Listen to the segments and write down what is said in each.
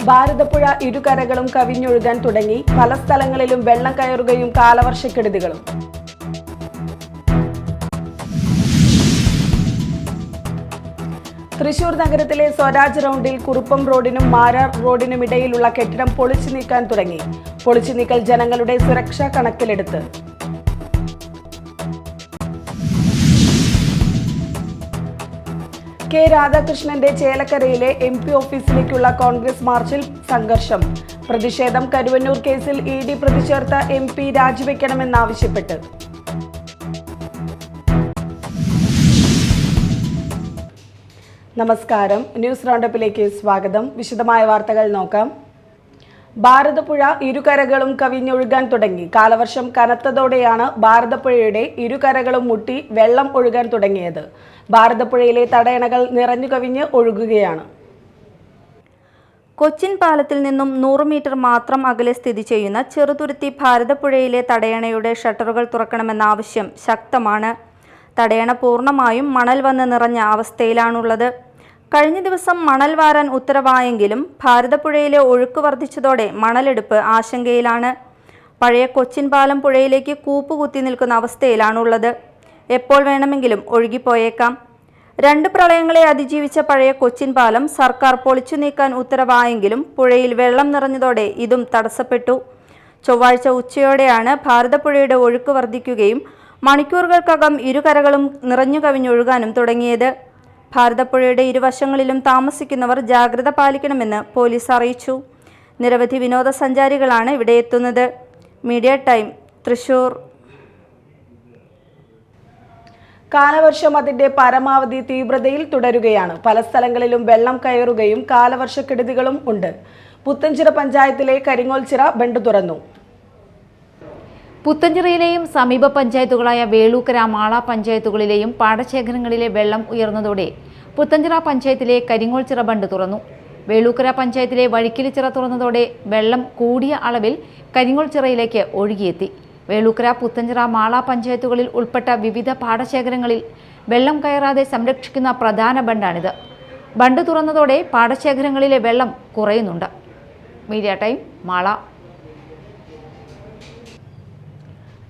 ഭാരതപ്പുഴ ഇരുകരകളും കവിഞ്ഞൊഴുകാൻ തുടങ്ങി. പല സ്ഥലങ്ങളിലും വെള്ളം കയറുകയും കാലവർഷക്കെടുതികളും. തൃശൂർ നഗരത്തിലെ സ്വരാജ് റൗണ്ടിൽ കുറുപ്പം റോഡിനും മാരാർ റോഡിനുമിടയിലുള്ള കെട്ടിടം പൊളിച്ചു നീക്കാൻ തുടങ്ങി. പൊളിച്ചു നീക്കൽ ജനങ്ങളുടെ സുരക്ഷ കണക്കിലെടുത്ത്. കെ രാധാകൃഷ്ണന്റെ ചേലക്കരയിലെ MP ഓഫീസിലേക്കുള്ള കോൺഗ്രസ് മാർച്ചിൽ സംഘർഷം. പ്രതിഷേധം. കരുവന്നൂർ കേസിൽ ED പ്രതി ചേർത്ത MP രാജിവെക്കണമെന്നാവശ്യപ്പെട്ട്. നമസ്കാരം, ന്യൂസ് റൗണ്ടപ്പിലേക്ക് സ്വാഗതം. വിശദമായ വാർത്തകൾ നോക്കാം. ഭാരതപ്പുഴ ഇരുകരകളും കവിഞ്ഞൊഴുകാൻ തുടങ്ങി. കാലവർഷം കനത്തതോടെയാണ് ഭാരതപ്പുഴയുടെ ഇരുകരകളും മുട്ടി വെള്ളം ഒഴുകാൻ തുടങ്ങിയത്. ഭാരതപ്പുഴയിലെ തടയണകൾ നിറഞ്ഞു കവിഞ്ഞ് ഒഴുകുകയാണ്. കൊച്ചിൻ പാലത്തിൽ നിന്നും 100 മീറ്റർ മാത്രം അകലെ സ്ഥിതി ചെയ്യുന്ന ചെറുതുരുത്തി ഭാരതപ്പുഴയിലെ തടയണയുടെ ഷട്ടറുകൾ തുറക്കണമെന്ന ആവശ്യം ശക്തമാണ്. തടയണ പൂർണ്ണമായും മണൽ വന്ന് നിറഞ്ഞ അവസ്ഥയിലാണുള്ളത്. കഴിഞ്ഞ ദിവസം മണൽ വാരാൻ ഉത്തരവായെങ്കിലും ഭാരതപ്പുഴയിലെ ഒഴുക്ക് വർദ്ധിച്ചതോടെ മണലെടുപ്പ് ആശങ്കയിലാണ്. പഴയ കൊച്ചിൻ പാലം പുഴയിലേക്ക് കൂപ്പുകുത്തി നിൽക്കുന്ന അവസ്ഥയിലാണുള്ളത്. എപ്പോൾ വേണമെങ്കിലും ഒഴുകിപ്പോയേക്കാം. 2 പ്രളയങ്ങളെ അതിജീവിച്ച പഴയ കൊച്ചിൻ പാലം സർക്കാർ പൊളിച്ചു നീക്കാൻ ഉത്തരവായെങ്കിലും പുഴയിൽ വെള്ളം നിറഞ്ഞതോടെ ഇതും തടസ്സപ്പെട്ടു. ചൊവ്വാഴ്ച ഉച്ചയോടെയാണ് ഭാരതപ്പുഴയുടെ ഒഴുക്ക് വർദ്ധിക്കുകയും മണിക്കൂറുകൾക്കകം ഇരുകരകളും നിറഞ്ഞു കവിഞ്ഞൊഴുകാനും തുടങ്ങിയത്. ഭാരതപ്പുഴയുടെ ഇരുവശങ്ങളിലും താമസിക്കുന്നവർ ജാഗ്രത പാലിക്കണമെന്ന് പോലീസ് അറിയിച്ചു. നിരവധി വിനോദസഞ്ചാരികളാണ് ഇവിടെ എത്തുന്നത്. Media time, Thrissur. കാലവർഷം അതിന്റെ പരമാവധി തീവ്രതയിൽ തുടരുകയാണ്. പല സ്ഥലങ്ങളിലും വെള്ളം കയറുകയും കാലവർഷക്കെടുതികളും ഉണ്ട്. പുത്തഞ്ചിറ പഞ്ചായത്തിലെ കരിങ്ങോൽച്ചിറ ബണ്ട് തുറന്നു. പുത്തഞ്ചിറയിലെയും സമീപ പഞ്ചായത്തുകളായ വേളൂക്കര, മാള പഞ്ചായത്തുകളിലെയും പാടശേഖരങ്ങളിലെ വെള്ളം ഉയർന്നതോടെ പുത്തഞ്ചിറ പഞ്ചായത്തിലെ കരിങ്ങോൽച്ചിറ ബണ്ട് തുറന്നു. വേളൂക്കര പഞ്ചായത്തിലെ വഴിക്കിലിച്ചിറ തുറന്നതോടെ വെള്ളം കൂടിയ അളവിൽ കരിങ്ങോൽച്ചിറയിലേക്ക് ഒഴുകിയെത്തി. വേളൂക്കര, പുത്തഞ്ചിറ, മാള പഞ്ചായത്തുകളിൽ ഉൾപ്പെട്ട വിവിധ പാടശേഖരങ്ങളിൽ വെള്ളം കയറാതെ സംരക്ഷിക്കുന്ന പ്രധാന ബണ്ടാണിത്. ബണ്ട് തുറന്നതോടെ പാടശേഖരങ്ങളിലെ വെള്ളം കുറയുന്നുണ്ട്. Media time, Mala.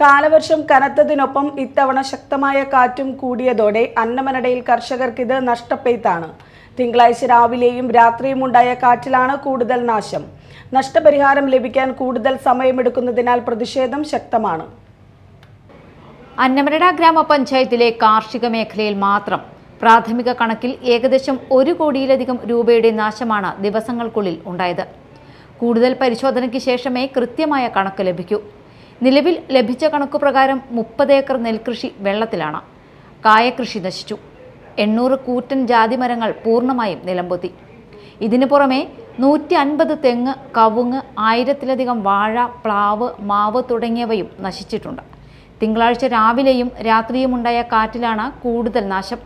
കാലവർഷം കനത്തതിനൊപ്പം ഇത്തവണ ശക്തമായ കാറ്റും കൂടിയതോടെ അന്നമനടയിൽ കർഷകർക്കിത് നഷ്ടപ്പെയ്ത്താണ്. തിങ്കളാഴ്ച രാവിലെയും രാത്രിയും ഉണ്ടായ കാറ്റിലാണ് കൂടുതൽ നാശം. നഷ്ടപരിഹാരം ലഭിക്കാൻ കൂടുതൽ സമയമെടുക്കുന്നതിനാൽ പ്രതിഷേധം ശക്തമാണ്. അന്നമനട ഗ്രാമപഞ്ചായത്തിലെ കാർഷിക മേഖലയിൽ മാത്രം പ്രാഥമിക കണക്കിൽ ഏകദേശം 1 കോടിയിലധികം രൂപയുടെ നാശമാണ് ദിവസങ്ങൾക്കുള്ളിൽ ഉണ്ടായത്. കൂടുതൽ പരിശോധനയ്ക്ക് ശേഷമേ കൃത്യമായ കണക്ക് ലഭിക്കൂ. നിലവിൽ ലഭിച്ച കണക്കുപ്രകാരം 30 ഏക്കർ നെൽകൃഷി വെള്ളത്തിലാണ്. കായകൃഷി നശിച്ചു. 800 കൂറ്റൻ ജാതിമരങ്ങൾ പൂർണ്ണമായും നിലംപൊത്തി. ഇതിനു പുറമെ 150 തെങ്ങ്, കവുങ്ങ്, 1000-ലധികം വാഴ, പ്ലാവ്, മാവ് തുടങ്ങിയവയും നശിച്ചിട്ടുണ്ട്. തിങ്കളാഴ്ച രാവിലെയും രാത്രിയുമുണ്ടായ കാറ്റിലാണ് കൂടുതൽ നാശം.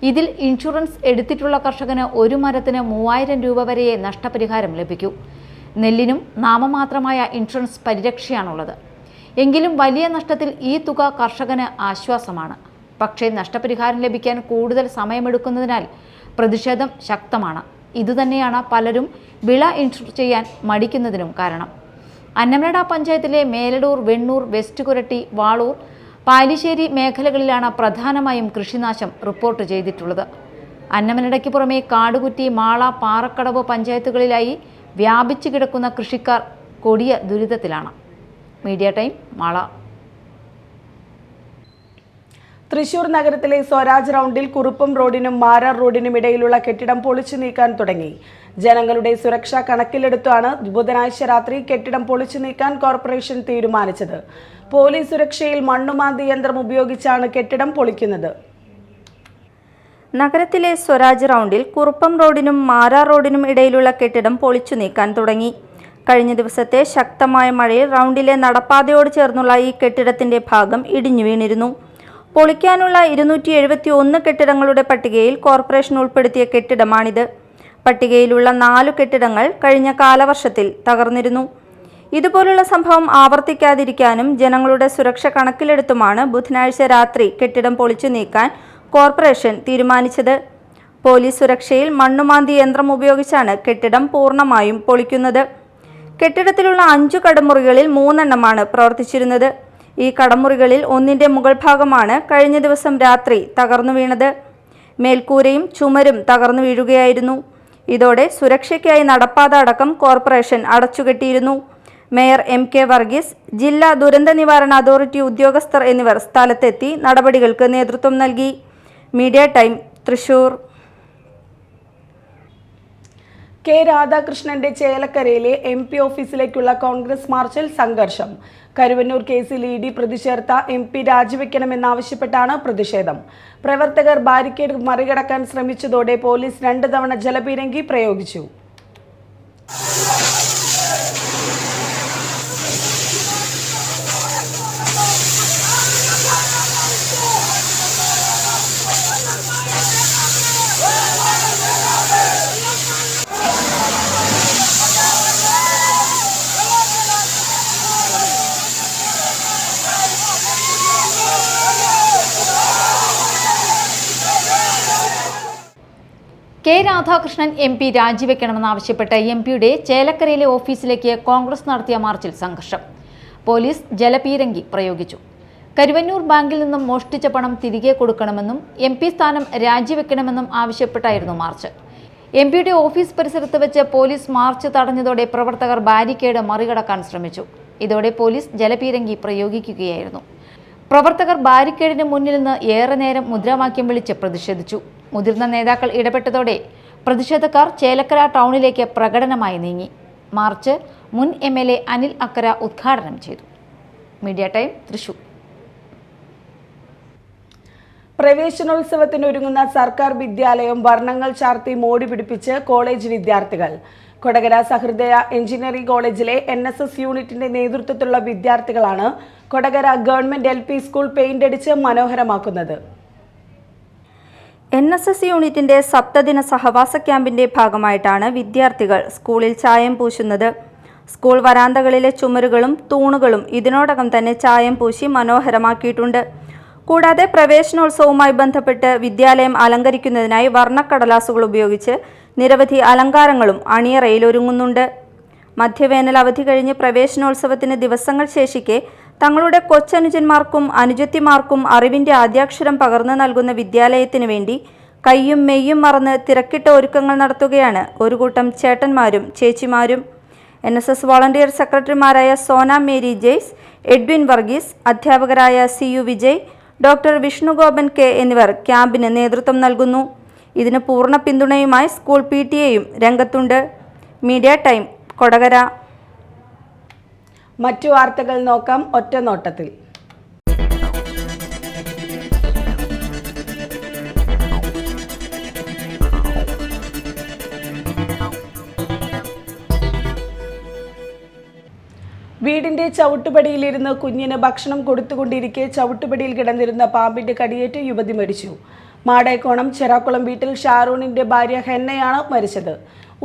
ഇതിൽ ഇൻഷുറൻസ് എടുത്തിട്ടുള്ള കർഷകന് ഒരു മരത്തിന് 3000 രൂപ വരെയേ നഷ്ടപരിഹാരം ലഭിക്കൂ. നെല്ലിനും നാമമാത്രമായ ഇൻഷുറൻസ് പരിരക്ഷയാണുള്ളത്. എങ്കിലും വലിയ നഷ്ടത്തിൽ ഈ തുക കർഷകന് ആശ്വാസമാണ്. പക്ഷേ നഷ്ടപരിഹാരം ലഭിക്കാൻ കൂടുതൽ സമയമെടുക്കുന്നതിനാൽ പ്രതിഷേധം ശക്തമാണ്. ഇതുതന്നെയാണ് പലരും വിള ഇൻഷുർ ചെയ്യാൻ മടിക്കുന്നതിനും കാരണം. അന്നമനട പഞ്ചായത്തിലെ മേലടൂർ, വെണ്ണൂർ, വെസ്റ്റ് കുരട്ടി, വാളൂർ, പാലിശ്ശേരി മേഖലകളിലാണ് പ്രധാനമായും കൃഷിനാശം റിപ്പോർട്ട് ചെയ്തിട്ടുള്ളത്. അന്നമനടയ്ക്ക് പുറമെ കാടുകുറ്റി, മാള, പാറക്കടവ് പഞ്ചായത്തുകളിലായി വ്യാപിച്ചു കിടക്കുന്ന കൃഷിക്കാർ കൊടിയ ദുരിതത്തിലാണ്. Media time, Mala. തൃശൂർ നഗരത്തിലെ സ്വരാജ് റൗണ്ടിൽ കുറുപ്പം റോഡിനും മാരാർ റോഡിനും ഇടയിലുള്ള കെട്ടിടം പൊളിച്ചു നീക്കാൻ തുടങ്ങി. ജനങ്ങളുടെ സുരക്ഷ കണക്കിലെടുത്താണ് ബുധനാഴ്ച രാത്രി കെട്ടിടം പൊളിച്ചു നീക്കാൻ കോർപ്പറേഷൻ തീരുമാനിച്ചത്. പോലീസ് സുരക്ഷയിൽ മണ്ണുമാന്തി യന്ത്രം ഉപയോഗിച്ചാണ് കെട്ടിടം പൊളിക്കുന്നത്. നഗരത്തിലെ സ്വരാജ് റൗണ്ടിൽ കുറുപ്പം റോഡിനും മാരാർ റോഡിനും ഇടയിലുള്ള കെട്ടിടം പൊളിച്ചു നീക്കാൻ തുടങ്ങി. കഴിഞ്ഞ ദിവസത്തെ ശക്തമായ മഴയിൽ റൗണ്ടിലെ നടപ്പാതയോട് ചേർന്നുള്ള ഈ കെട്ടിടത്തിന്റെ ഭാഗം ഇടിഞ്ഞു വീണിരുന്നു. പൊളിക്കാനുള്ള 271 കെട്ടിടങ്ങളുടെ പട്ടികയിൽ കോർപ്പറേഷൻ ഉൾപ്പെടുത്തിയ കെട്ടിടമാണിത്. പട്ടികയിലുള്ള 4 കെട്ടിടങ്ങൾ കഴിഞ്ഞ കാലവർഷത്തിൽ തകർന്നിരുന്നു. ഇതുപോലുള്ള സംഭവം ആവർത്തിക്കാതിരിക്കാനും ജനങ്ങളുടെ സുരക്ഷ കണക്കിലെടുത്തുമാണ് ബുധനാഴ്ച രാത്രി കെട്ടിടം പൊളിച്ചു നീക്കാൻ കോർപ്പറേഷൻ തീരുമാനിച്ചത്. പോലീസ് സുരക്ഷയിൽ മണ്ണുമാന്തി യന്ത്രം ഉപയോഗിച്ചാണ് കെട്ടിടം പൂർണ്ണമായും പൊളിക്കുന്നത്. കെട്ടിടത്തിലുള്ള 5 കടമുറികളിൽ 3 എണ്ണമാണ് പ്രവർത്തിച്ചിരുന്നത്. ഈ കടമുറികളിൽ ഒന്നിന്റെ മുകൾ ഭാഗമാണ് കഴിഞ്ഞ ദിവസം രാത്രി തകർന്നു വീണത്. മേൽക്കൂരയും ചുമരും തകർന്നു വീഴുകയായിരുന്നു. ഇതോടെ സുരക്ഷയ്ക്കായി നടപ്പാത അടക്കം കോർപ്പറേഷൻ അടച്ചുകെട്ടിയിരുന്നു. മേയർ MK വർഗീസ്, ജില്ലാ ദുരന്ത നിവാരണ അതോറിറ്റി ഉദ്യോഗസ്ഥർ എന്നിവർ സ്ഥലത്തെത്തി നടപടികൾക്ക് നേതൃത്വം നൽകി. Media time, Thrissur. കെ രാധാകൃഷ്ണന്റെ ചേലക്കരയിലെ MP ഓഫീസിലേക്കുള്ള കോൺഗ്രസ് മാർച്ചിൽ സംഘർഷം. കരുവന്നൂർ കേസിൽ ED പ്രതി ചേർത്ത MP രാജിവെക്കണമെന്നാവശ്യപ്പെട്ടാണ് പ്രതിഷേധം. പ്രവർത്തകർ ബാരിക്കേഡ് മറികടക്കാൻ ശ്രമിച്ചതോടെ പോലീസ് 2 തവണ ജലപീരങ്കി പ്രയോഗിച്ചു. കെ രാധാകൃഷ്ണൻ MP രാജിവെക്കണമെന്നാവശ്യപ്പെട്ട് MPയുടെ ചേലക്കരയിലെ ഓഫീസിലേക്ക് കോൺഗ്രസ് നടത്തിയ മാർച്ചിൽ സംഘർഷം. പോലീസ് ജലപീരങ്കി പ്രയോഗിച്ചു. കരുവന്നൂർ ബാങ്കിൽ നിന്നും മോഷ്ടിച്ച പണം തിരികെ കൊടുക്കണമെന്നും MP സ്ഥാനം രാജിവെക്കണമെന്നും ആവശ്യപ്പെട്ടായിരുന്നു മാർച്ച്. MPയുടെ ഓഫീസ് പരിസരത്ത് വെച്ച് പോലീസ് മാർച്ച് തടഞ്ഞതോടെ പ്രവർത്തകർ ബാരിക്കേഡ് മറികടക്കാൻ ശ്രമിച്ചു. ഇതോടെ പോലീസ് ജലപീരങ്കി പ്രയോഗിക്കുകയായിരുന്നു. പ്രവർത്തകർ ബാരിക്കേഡിന് മുന്നിൽ നിന്ന് ഏറെ നേരം മുദ്രാവാക്യം വിളിച്ച് പ്രതിഷേധിച്ചു. മുതിർന്ന നേതാക്കൾ ഇടപെട്ടതോടെ പ്രതിഷേധക്കാർ ചേലക്കര ടൗണിലേക്ക് പ്രകടനമായി നീങ്ങി. മാർച്ച് മുൻ MLA അനിൽ അക്കര ഉദ്ഘാടനം ചെയ്തു. Media time, Thrissur. പ്രവേശനോത്സവത്തിനൊരുങ്ങുന്ന സർക്കാർ വിദ്യാലയം വർണ്ണങ്ങൾ ചാർത്തി മോടി പിടിപ്പിച്ച് കോളേജ് വിദ്യാർത്ഥികൾ. കൊടകര സഹൃദയ എഞ്ചിനീയറിംഗ് കോളേജിലെ NSS യൂണിറ്റിന്റെ നേതൃത്വത്തിലുള്ള വിദ്യാർത്ഥികളാണ് Kodakara government LP school paint അടിച്ച് മനോഹരമാക്കുന്നത്. NSS യൂണിറ്റിന്റെ സപ്തദിന സഹവാസ ക്യാമ്പിന്റെ ഭാഗമായിട്ടാണ് വിദ്യാർത്ഥികൾ സ്കൂളിൽ ചായം പൂശുന്നത്. സ്കൂൾ വരാന്തകളിലെ ചുമരുകളും തൂണുകളും ഇതിനോടകം തന്നെ ചായം പൂശി മനോഹരമാക്കിയിട്ടുണ്ട്. കൂടാതെ പ്രവേശനോത്സവവുമായി ബന്ധപ്പെട്ട് വിദ്യാലയം അലങ്കരിക്കുന്നതിനായി വർണ്ണക്കടലാസുകൾ ഉപയോഗിച്ച് നിരവധി അലങ്കാരങ്ങളും അണിയറയിൽ ഒരുങ്ങുന്നുണ്ട്. മധ്യവേനൽ അവധി കഴിഞ്ഞ് പ്രവേശനോത്സവത്തിന് ദിവസങ്ങൾ ശേഷിക്കെ തങ്ങളുടെ കൊച്ചനുജന്മാർക്കും അനുജത്തിമാർക്കും അറിവിന്റെ ആദ്യാക്ഷരം പകർന്നു നൽകുന്ന വിദ്യാലയത്തിന് വേണ്ടി കയ്യും മെയ്യും മറന്ന് തിരക്കിട്ട ഒരുക്കങ്ങൾ നടത്തുകയാണ് ഒരു കൂട്ടം ചേട്ടന്മാരും ചേച്ചിമാരും. NSS വോളണ്ടിയർ സെക്രട്ടറിമാരായ സോന മേരി ജെയ്സ്, എഡ്വിൻ വർഗീസ്, അധ്യാപകരായ CU വിജയ്, ഡോക്ടർ വിഷ്ണുഗോപൻ K എന്നിവർ ക്യാമ്പിന് നേതൃത്വം നൽകുന്നു. ഇതിന് പൂർണ്ണ പിന്തുണയുമായി സ്കൂൾ PTA-യും രംഗത്തുണ്ട്. Media time, Kodakara. മറ്റു വാർത്തകൾ നോക്കാം ഒറ്റനോട്ടത്തിൽ. വീടിന്റെ ചവിട്ടുപടിയിലിരുന്ന് കുഞ്ഞിന് ഭക്ഷണം കൊടുത്തുകൊണ്ടിരിക്കെ ചവിട്ടുപടിയിൽ കിടന്നിരുന്ന പാമ്പിന്റെ കടിയേറ്റ് യുവതി മരിച്ചു. മാടേക്കോണം ചെറാക്കുളം വീട്ടിൽ ഷാറൂണിന്റെ ഭാര്യ ഹെന്നയാണ് മരിച്ചത്.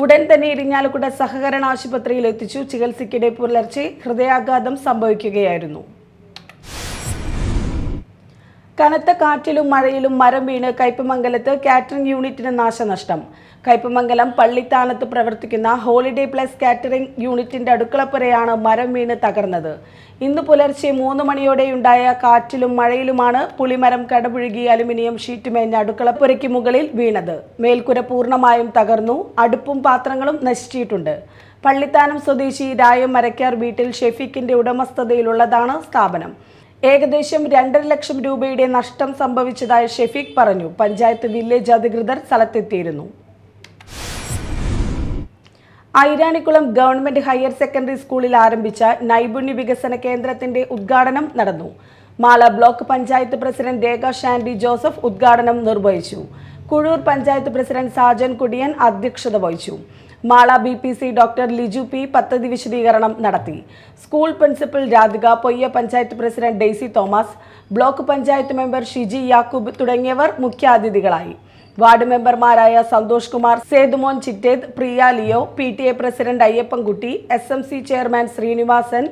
ഉടൻ തന്നെ ഇരിങ്ങാലക്കുട സഹകരണ ആശുപത്രിയിൽ എത്തിച്ചു. ചികിത്സയ്ക്കിടെ പുലർച്ചെ ഹൃദയാഘാതം സംഭവിക്കുകയായിരുന്നു. കനത്ത കാറ്റിലും മഴയിലും മരം വീണ് കയ്പമംഗലത്ത് കാറ്ററിംഗ് യൂണിറ്റിന് നാശനഷ്ടം. കയ്പമംഗലം പള്ളിത്താനത്ത് പ്രവർത്തിക്കുന്ന ഹോളിഡേ പ്ലസ് കാറ്ററിംഗ് യൂണിറ്റിന്റെ അടുക്കളപ്പുരയാണ് മരം വീണ് തകർന്നത്. ഇന്ന് പുലർച്ചെ 3 മണിയോടെയുണ്ടായ കാറ്റിലും മഴയിലുമാണ് പുളിമരം കടപുഴുകി അലുമിനിയം ഷീറ്റ് മേഞ്ഞ അടുക്കളപ്പുരയ്ക്ക് മുകളിൽ വീണത്. മേൽക്കുര പൂർണ്ണമായും തകർന്നു. അടുപ്പും പാത്രങ്ങളും നശിച്ചിട്ടുണ്ട്. പള്ളിത്താനം സ്വദേശി രായം മരക്കാർ വീട്ടിൽ ഷെഫീഖിന്റെ ഉടമസ്ഥതയിലുള്ളതാണ് സ്ഥാപനം. ഏകദേശം 2.5 ലക്ഷം രൂപയുടെ നഷ്ടം സംഭവിച്ചതായി ഷെഫീഖ് പറഞ്ഞു. പഞ്ചായത്ത് വില്ലേജ് അധികൃതർ സ്ഥലത്തെത്തിയിരുന്നു. ഐരാണിക്കുളം ഗവൺമെന്റ് ഹയർ സെക്കൻഡറി സ്കൂളിൽ ആരംഭിച്ച നൈപുണ്യ വികസന കേന്ദ്രത്തിന്റെ ഉദ്ഘാടനം നടന്നു. Mala block panchayat president Rekha Shandy Joseph ഉദ്ഘാടനം നിർവഹിച്ചു. കുഴൂർ പഞ്ചായത്ത് പ്രസിഡന്റ് സാജൻ കുടിയൻ അധ്യക്ഷത വഹിച്ചു. Mala BPC doctor Liju P പദ്ധതി വിശദീകരണം നടത്തി. School principal Radhika, Poyya panchayat president Daisy Thomas, block panchayat member Shiji Yakub തുടങ്ങിയവർ മുഖ്യാതിഥികളായി. വാർഡ് മെമ്പർമാരായ Santhosh Kumar, Sethumon Chittethu, Priya Leo, PTA president Ayyappankutty, SMC chairman Srinivasan,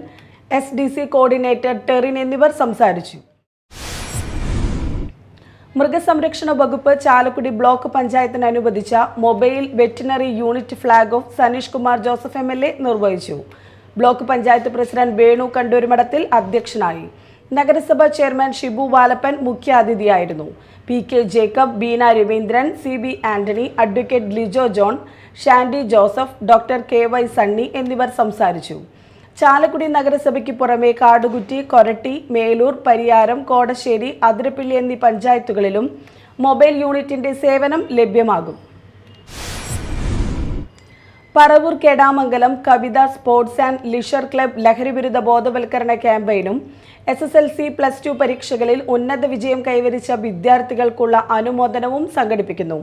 SDC coordinator Terin എന്നിവർ സംസാരിച്ചു. മൃഗസംരക്ഷണ വകുപ്പ് ചാലക്കുടി ബ്ലോക്ക് പഞ്ചായത്തിന് അനുവദിച്ച mobile veterinary unit flag off Saneesh Kumar Joseph MLA നിർവഹിച്ചു. ബ്ലോക്ക് പഞ്ചായത്ത് പ്രസിഡന്റ് വേണു കണ്ടൂരുമഠത്തിൽ അധ്യക്ഷനായി. നഗരസഭാ ചെയർമാൻ ഷിബു വാലപ്പൻ മുഖ്യാതിഥിയായിരുന്നു. PK Jacob, Beena Raveendran, CB Antony, advocate Lijo John, Shandy Joseph, doctor KY Sunny എന്നിവർ സംസാരിച്ചു. ചാലക്കുടി നഗരസഭയ്ക്ക് പുറമെ കാടുകുറ്റി, കൊരട്ടി, മേലൂർ, പരിയാരം, കോടശ്ശേരി, അതിരപ്പിള്ളി എന്നീ പഞ്ചായത്തുകളിലും മൊബൈൽ യൂണിറ്റിന്റെ സേവനം ലഭ്യമാകും. പറവൂർ കെടാമംഗലം കവിത സ്പോർട്സ് ആൻഡ് ലിഷർ ക്ലബ് ലഹരിവിരുദ്ധ ബോധവൽക്കരണ ക്യാമ്പയിനും SSLC +2 പരീക്ഷകളിൽ ഉന്നത വിജയം കൈവരിച്ച വിദ്യാർത്ഥികൾക്കുള്ള അനുമോദനവും സംഘടിപ്പിക്കുന്നു.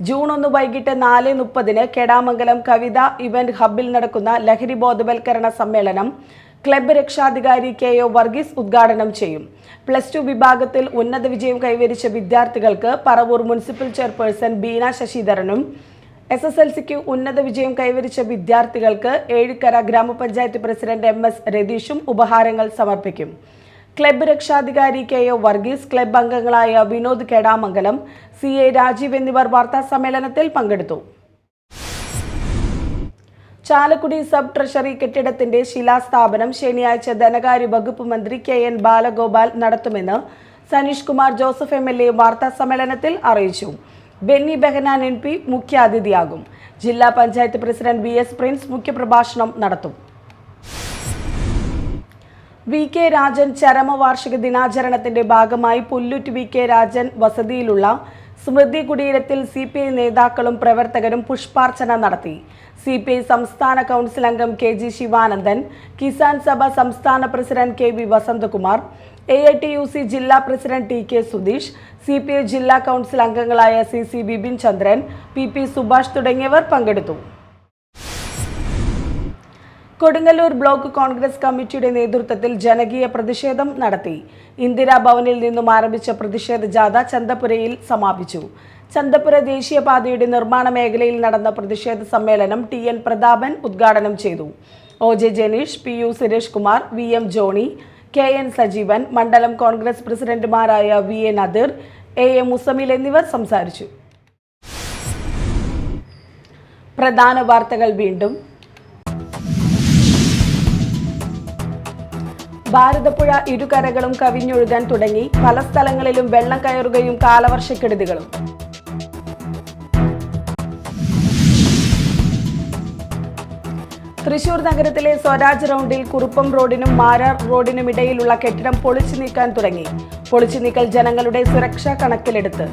ജൂൺ 1 വൈകിട്ട് 4:30 കെടാമംഗലം കവിത ഇവന്റ് ഹബിൽ നടക്കുന്ന ലഹരി ബോധവൽക്കരണ സമ്മേളനം ക്ലബ്ബ് രക്ഷാധികാരി KO വർഗീസ് ഉദ്ഘാടനം ചെയ്യും. +2 വിഭാഗത്തിൽ ഉന്നത വിജയം കൈവരിച്ച വിദ്യാർത്ഥികൾക്ക് പറവൂർ മുനിസിപ്പൽ ചെയർപേഴ്സൺ ബീന ശശിധരനും SSLCക്ക് ഉന്നത വിജയം കൈവരിച്ച വിദ്യാർത്ഥികൾക്ക് ഏഴിക്കര ഗ്രാമപഞ്ചായത്ത് പ്രസിഡന്റ് MS രതീഷും ഉപഹാരങ്ങൾ സമർപ്പിക്കും. ക്ലബ്ബ് രക്ഷാധികാരി KO വർഗീസ്, ക്ലബ്ബ് അംഗങ്ങളായ വിനോദ് കെടാമംഗലം, CA രാജീവ് എന്നിവർ വാർത്താ സമ്മേളനത്തിൽ പങ്കെടുത്തു. ചാലക്കുടി സബ് ട്രഷറി കെട്ടിടത്തിന്റെ ശിലാസ്ഥാപനം ശനിയാഴ്ച ധനകാര്യ വകുപ്പ് മന്ത്രി KN ബാലഗോപാൽ നടത്തുമെന്ന് സനീഷ് കുമാർ ജോസഫ് MLA വാർത്താ സമ്മേളനത്തിൽ അറിയിച്ചു. ബെന്നി ബെഹനാൻ MP മുഖ്യാതിഥിയാകും. ജില്ലാ പഞ്ചായത്ത് പ്രസിഡന്റ് VS പ്രിൻസ് മുഖ്യപ്രഭാഷണം നടത്തും. VK രാജൻ ചരമവാർഷിക ദിനാചരണത്തിന്റെ ഭാഗമായി പുല്ലൂറ്റ് VK രാജൻ വസതിയിലുള്ള സ്മൃതി കുടീരത്തിൽ CPI നേതാക്കളും പ്രവർത്തകരും പുഷ്പാർച്ചന നടത്തി. CPI സംസ്ഥാന കൗൺസിൽ അംഗം KG ശിവാനന്ദൻ, കിസാൻ സഭ സംസ്ഥാന പ്രസിഡന്റ് KB വസന്തകുമാർ, AITUC ജില്ലാ പ്രസിഡന്റ് TK സുധീഷ്, CPI ജില്ലാ കൗൺസിൽ അംഗങ്ങളായ CC ബിപിൻ ചന്ദ്രൻ, PP സുഭാഷ് തുടങ്ങിയവർ പങ്കെടുത്തു. കൊടുങ്ങല്ലൂർ ബ്ലോക്ക് കോൺഗ്രസ് കമ്മിറ്റിയുടെ നേതൃത്വത്തിൽ ജനകീയ പ്രതിഷേധം നടത്തി. ഇന്ദിരാഭവനിൽ നിന്നും ആരംഭിച്ച പ്രതിഷേധ ജാഥ ചന്തപുരയിൽ സമാപിച്ചു. ചന്തപുര ദേശീയപാതയുടെ നിർമ്മാണ മേഖലയിൽ നടന്ന പ്രതിഷേധ സമ്മേളനം TN പ്രതാപൻ ഉദ്ഘാടനം ചെയ്തു. OJ Janeesh, PU Suresh Kumar, VM Johnny, KN Sajeevan, മണ്ഡലം കോൺഗ്രസ് പ്രസിഡന്റുമാരായ VA നദീർ, AM മുസമിൽ എന്നിവർ സംസാരിച്ചു. പ്രധാന വാർത്തകൾ വീണ്ടും. ഭാരതപ്പുഴ ഇരുകരകളും കവിഞ്ഞൊഴുകാൻ തുടങ്ങി. പല സ്ഥലങ്ങളിലും വെള്ളം കയറുകയും കാലവർഷക്കെടുതികളും. തൃശൂർ നഗരത്തിലെ സ്വരാജ് റൗണ്ടിൽ കുറുപ്പം റോഡിനും മാരാർ റോഡിനും ഇടയിലുള്ള കെട്ടിടം പൊളിച്ചു നീക്കാൻ തുടങ്ങി. പൊളിച്ചു നീക്കൽ ജനങ്ങളുടെ സുരക്ഷ കണക്കിലെടുത്ത്.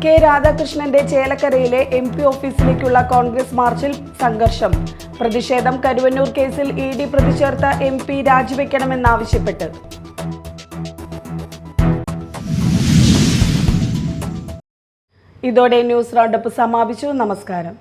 K രാധാകൃഷ്ണന്റെ ചേലക്കരയിലെ MP ഓഫീസിലേക്കുള്ള കോൺഗ്രസ് മാർച്ചിൽ സംഘർഷം. പ്രതിഷേധം. കരുവന്നൂർ കേസിൽ ED പ്രതി ചേർത്ത MP രാജിവെക്കണമെന്നാവശ്യപ്പെട്ട്. ഇതോടെ ന്യൂസ് റൗണ്ടപ്പ് സമാപിച്ചു. നമസ്കാരം.